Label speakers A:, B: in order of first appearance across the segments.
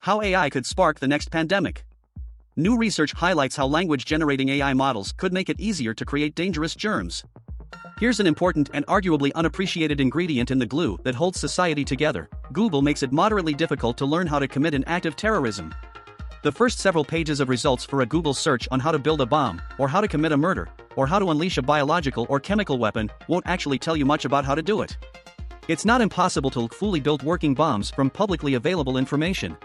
A: How AI could spark the next pandemic. New research highlights how language-generating AI models could make it easier to create dangerous germs. Here's an important and arguably unappreciated ingredient in the glue that holds society together. Google makes it moderately difficult to learn how to commit an act of terrorism. The first several pages of results for a Google search on how to build a bomb, or how to commit a murder, or how to unleash a biological or chemical weapon won't actually tell you much about how to do it. It's not impossible to fully build working bombs from publicly available information.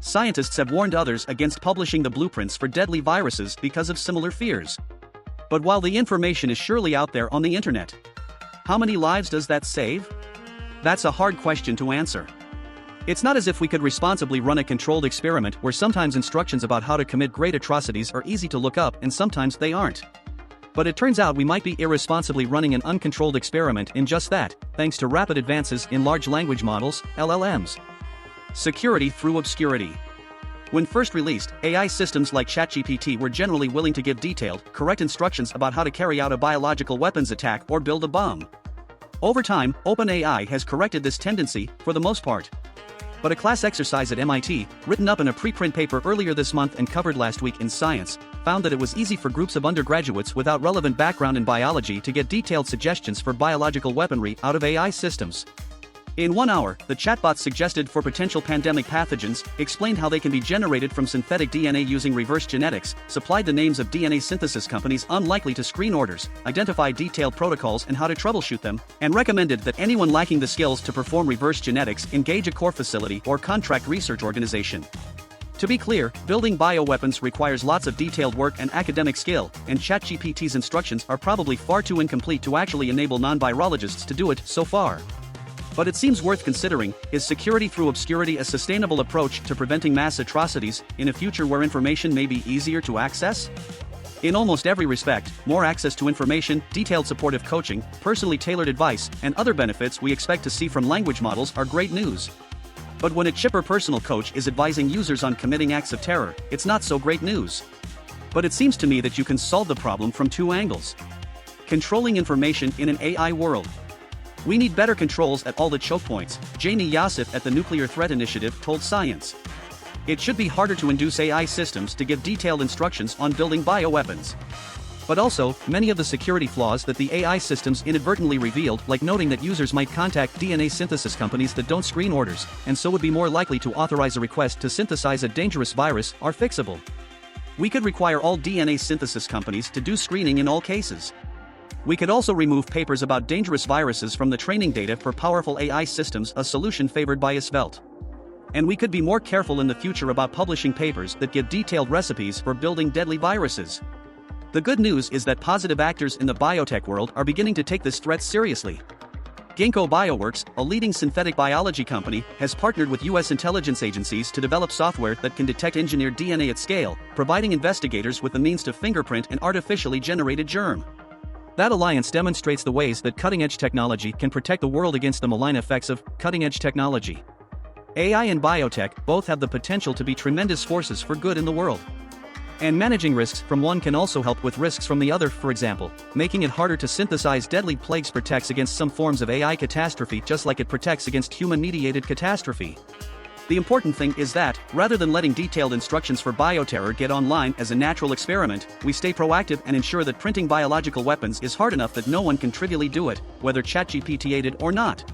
A: Scientists have warned others against publishing the blueprints for deadly viruses because of similar fears. But while the information is surely out there on the internet, how many lives does that save? That's a hard question to answer. It's not as if we could responsibly run a controlled experiment where sometimes instructions about how to commit great atrocities are easy to look up and sometimes they aren't. But it turns out we might be irresponsibly running an uncontrolled experiment in just that, thanks to rapid advances in large language models, LLMs. Security through obscurity. When first released, AI systems like ChatGPT were generally willing to give detailed, correct instructions about how to carry out a biological weapons attack or build a bomb. Over time, OpenAI has corrected this tendency, for the most part. But a class exercise at MIT, written up in a preprint paper earlier this month and covered last week in Science, found that it was easy for groups of undergraduates without relevant background in biology to get detailed suggestions for biological weaponry out of AI systems. In 1 hour, the chatbot suggested for potential pandemic pathogens, explained how they can be generated from synthetic DNA using reverse genetics, supplied the names of DNA synthesis companies unlikely to screen orders, identified detailed protocols and how to troubleshoot them, and recommended that anyone lacking the skills to perform reverse genetics engage a core facility or contract research organization. To be clear, building bioweapons requires lots of detailed work and academic skill, and ChatGPT's instructions are probably far too incomplete to actually enable non-virologists to do it so far. But it seems worth considering, is security through obscurity a sustainable approach to preventing mass atrocities in a future where information may be easier to access? In almost every respect, more access to information, detailed supportive coaching, personally tailored advice, and other benefits we expect to see from language models are great news. But when a chipper personal coach is advising users on committing acts of terror, it's not so great news. But it seems to me that you can solve the problem from two angles. Controlling information in an AI world. We need better controls at all the choke points, Jamie Yassif at the Nuclear Threat Initiative told Science. It should be harder to induce AI systems to give detailed instructions on building bioweapons. But also, many of the security flaws that the AI systems inadvertently revealed, like noting that users might contact DNA synthesis companies that don't screen orders, and so would be more likely to authorize a request to synthesize a dangerous virus, are fixable. We could require all DNA synthesis companies to do screening in all cases. We could also remove papers about dangerous viruses from the training data for powerful AI systems, a solution favored by Svelte. And we could be more careful in the future about publishing papers that give detailed recipes for building deadly viruses. The good news is that positive actors in the biotech world are beginning to take this threat seriously. Ginkgo Bioworks, a leading synthetic biology company, has partnered with U.S. intelligence agencies to develop software that can detect engineered DNA at scale, providing investigators with the means to fingerprint an artificially generated germ. That alliance demonstrates the ways that cutting-edge technology can protect the world against the malign effects of cutting-edge technology. AI and biotech both have the potential to be tremendous forces for good in the world. And managing risks from one can also help with risks from the other, for example, making it harder to synthesize deadly plagues protects against some forms of AI catastrophe just like it protects against human-mediated catastrophe. The important thing is that, rather than letting detailed instructions for bioterror get online as a natural experiment, we stay proactive and ensure that printing biological weapons is hard enough that no one can trivially do it, whether ChatGPT aided or not.